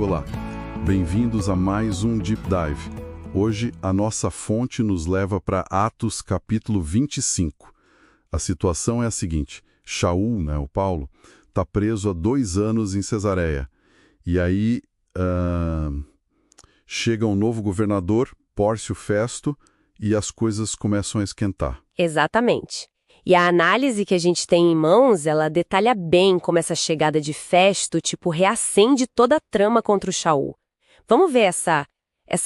Olá, bem-vindos a mais um Deep Dive. Hoje, a nossa fonte nos leva para Atos capítulo 25. A situação é a seguinte: Shaul, o Paulo, está preso há 2 anos em Cesareia. E aí chega um novo governador, Pórcio Festo, e as coisas começam a esquentar. Exatamente. E a análise que a gente tem em mãos, ela detalha bem como essa chegada de Festo, reacende toda a trama contra o Shaul. Vamos ver essa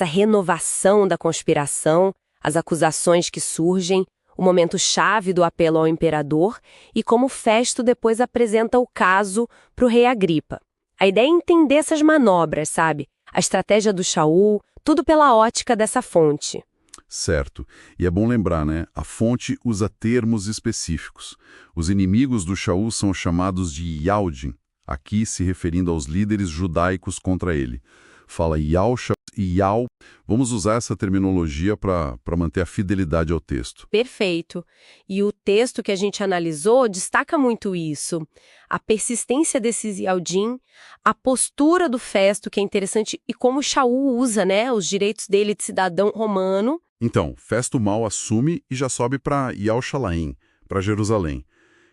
renovação da conspiração, as acusações que surgem, o momento chave do apelo ao imperador e como Festo depois apresenta o caso para o rei Agripa. A ideia é entender essas manobras, sabe? A estratégia do Shaul, tudo pela ótica dessa fonte. Certo. E é bom lembrar, a fonte usa termos específicos. Os inimigos do Shaul são chamados de Yaldim, aqui se referindo aos líderes judaicos contra ele. Fala Yalcha e Yal. Vamos usar essa terminologia para manter a fidelidade ao texto. Perfeito. E o texto que a gente analisou destaca muito isso. A persistência desses Yaldim, a postura do Festo, que é interessante, e como Shaul usa, os direitos dele de cidadão romano. Então, Festo mal assume e já sobe para Yalchalaim, para Jerusalém.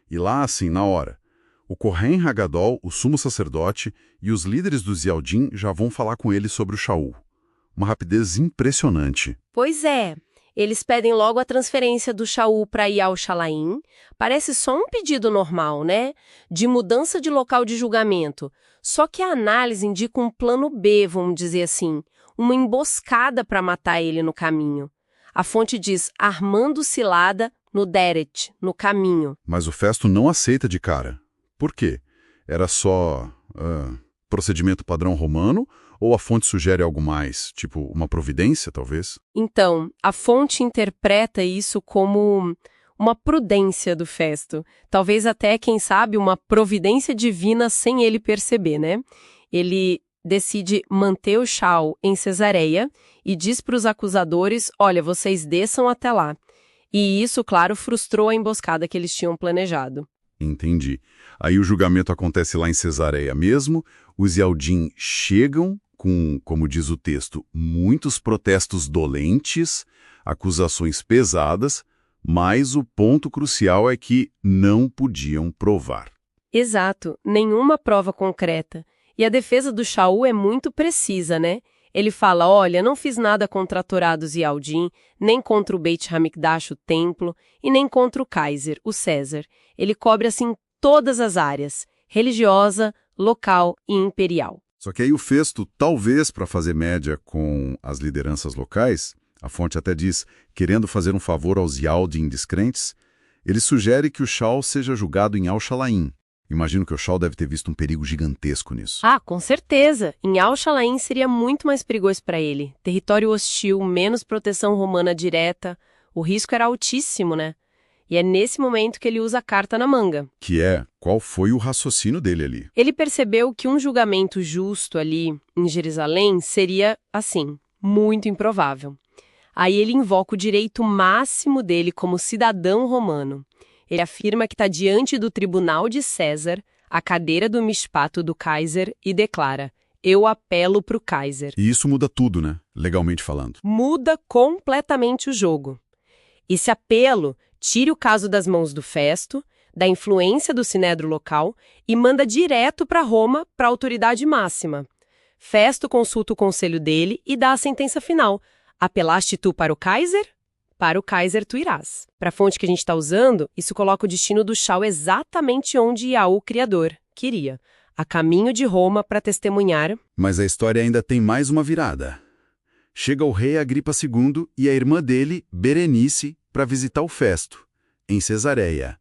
E lá, assim, na hora, o Kohen Hagadol, o sumo sacerdote, e os líderes dos Yaldim já vão falar com ele sobre o Shaul. Uma rapidez impressionante. Pois é. Eles pedem logo a transferência do Shaul para Yalchalaim. Parece só um pedido normal, de mudança de local de julgamento. Só que a análise indica um plano B, vamos dizer assim, uma emboscada para matar ele no caminho. A fonte diz, armando cilada no Deret, no caminho. Mas o Festo não aceita de cara. Por quê? Era só procedimento padrão romano? Ou a fonte sugere algo mais, tipo uma providência, talvez? Então, a fonte interpreta isso como uma prudência do Festo. Talvez até, quem sabe, uma providência divina sem ele perceber, Ele decide manter o Shaul em Cesareia e diz para os acusadores, olha, vocês desçam até lá. E isso, claro, frustrou a emboscada que eles tinham planejado. Entendi. Aí o julgamento acontece lá em Cesareia mesmo, os Yaldim chegam com, como diz o texto, muitos protestos dolentes, acusações pesadas, mas o ponto crucial é que não podiam provar. Exato, nenhuma prova concreta. E a defesa do Shaul é muito precisa, Ele fala, olha, não fiz nada contra a Torá dos Yaldim, nem contra o Beit Hamikdash, o templo, e nem contra o Kaiser, o César. Ele cobre, assim, todas as áreas, religiosa, local e imperial. Só que aí o Festo, talvez para fazer média com as lideranças locais, a fonte até diz, querendo fazer um favor aos Yaldim descrentes, ele sugere que o Shaul seja julgado em Yalchalaim. Imagino que o Shaul deve ter visto um perigo gigantesco nisso. Ah, com certeza. Em Yalchalaim seria muito mais perigoso para ele. Território hostil, menos proteção romana direta. O risco era altíssimo, E é nesse momento que ele usa a carta na manga. Qual foi o raciocínio dele ali? Ele percebeu que um julgamento justo ali em Jerusalém seria, assim, muito improvável. Aí ele invoca o direito máximo dele como cidadão romano. Ele afirma que está diante do tribunal de César, a cadeira do mishpato do Kaiser, e declara, eu apelo para o Kaiser. E isso muda tudo, legalmente falando. Muda completamente o jogo. Esse apelo tira o caso das mãos do Festo, da influência do sinédrio local, e manda direto para Roma, para a autoridade máxima. Festo consulta o conselho dele e dá a sentença final. Apelaste tu para o Kaiser? Para o Kaiser tu irás. Para a fonte que a gente está usando, isso coloca o destino do Shaul exatamente onde Yahu, o Criador, queria. A caminho de Roma para testemunhar. Mas a história ainda tem mais uma virada. Chega o rei Agripa II e a irmã dele, Berenice, para visitar o Festo, em Cesareia.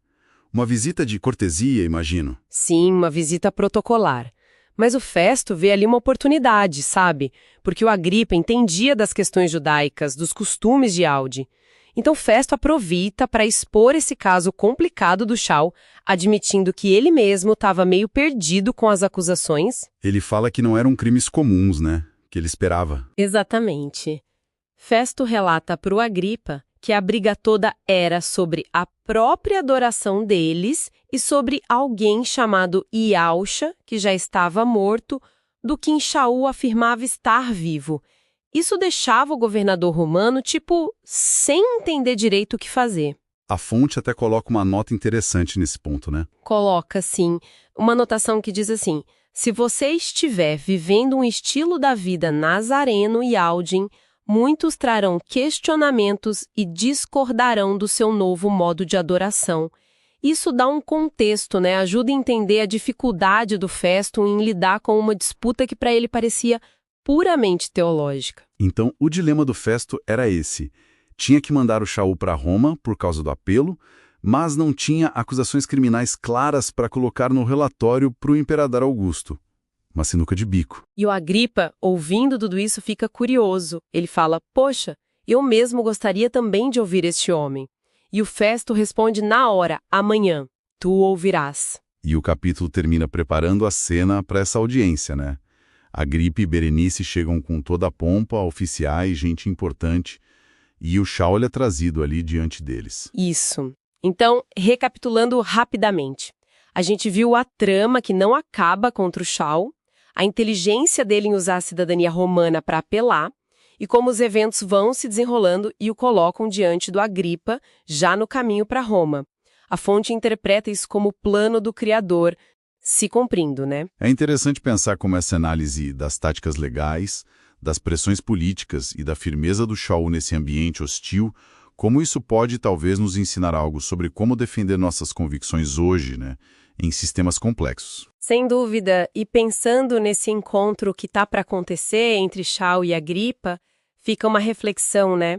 Uma visita de cortesia, imagino. Sim, uma visita protocolar. Mas o Festo vê ali uma oportunidade, sabe? Porque o Agripa entendia das questões judaicas, dos costumes de Yaldim. Então Festo aproveita para expor esse caso complicado do Shaul, admitindo que ele mesmo estava meio perdido com as acusações. Ele fala que não eram crimes comuns, que ele esperava. Exatamente. Festo relata para o Agripa que a briga toda era sobre a própria adoração deles e sobre alguém chamado Yalcha, que já estava morto, do que em Shaul afirmava estar vivo. Isso deixava o governador romano, sem entender direito o que fazer. A fonte até coloca uma nota interessante nesse ponto, né? Coloca, sim, uma anotação que diz assim: se você estiver vivendo um estilo da vida nazareno e Aldin, muitos trarão questionamentos e discordarão do seu novo modo de adoração. Isso dá um contexto, né? Ajuda a entender a dificuldade do Festo em lidar com uma disputa que para ele parecia puramente teológica. Então, o dilema do Festo era esse. Tinha que mandar o Shaul para Roma por causa do apelo, mas não tinha acusações criminais claras para colocar no relatório para o imperador Augusto. Uma sinuca de bico. E o Agripa, ouvindo tudo isso, fica curioso. Ele fala: poxa, eu mesmo gostaria também de ouvir este homem. E o Festo responde na hora: amanhã, tu ouvirás. E o capítulo termina preparando a cena para essa audiência, né? Agripa e Berenice chegam com toda a pompa, oficiais, gente importante, e o Shaul é trazido ali diante deles. Isso. Então, recapitulando rapidamente, a gente viu a trama que não acaba contra o Shaul, a inteligência dele em usar a cidadania romana para apelar, e como os eventos vão se desenrolando e o colocam diante do Agripa, já no caminho para Roma. A fonte interpreta isso como o plano do Criador se cumprindo, né? É interessante pensar como essa análise das táticas legais, das pressões políticas e da firmeza do Shaul nesse ambiente hostil, como isso pode talvez nos ensinar algo sobre como defender nossas convicções hoje, né, em sistemas complexos. Sem dúvida, e pensando nesse encontro que está para acontecer entre Shaul e Agripa, fica uma reflexão, né?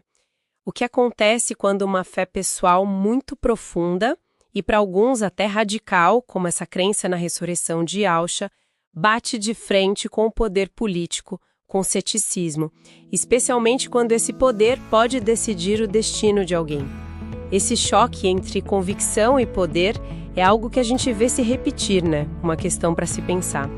O que acontece quando uma fé pessoal muito profunda, e para alguns até radical, como essa crença na ressurreição de Yahshua, bate de frente com o poder político, com ceticismo, especialmente quando esse poder pode decidir o destino de alguém. Esse choque entre convicção e poder é algo que a gente vê se repetir, né? Uma questão para se pensar.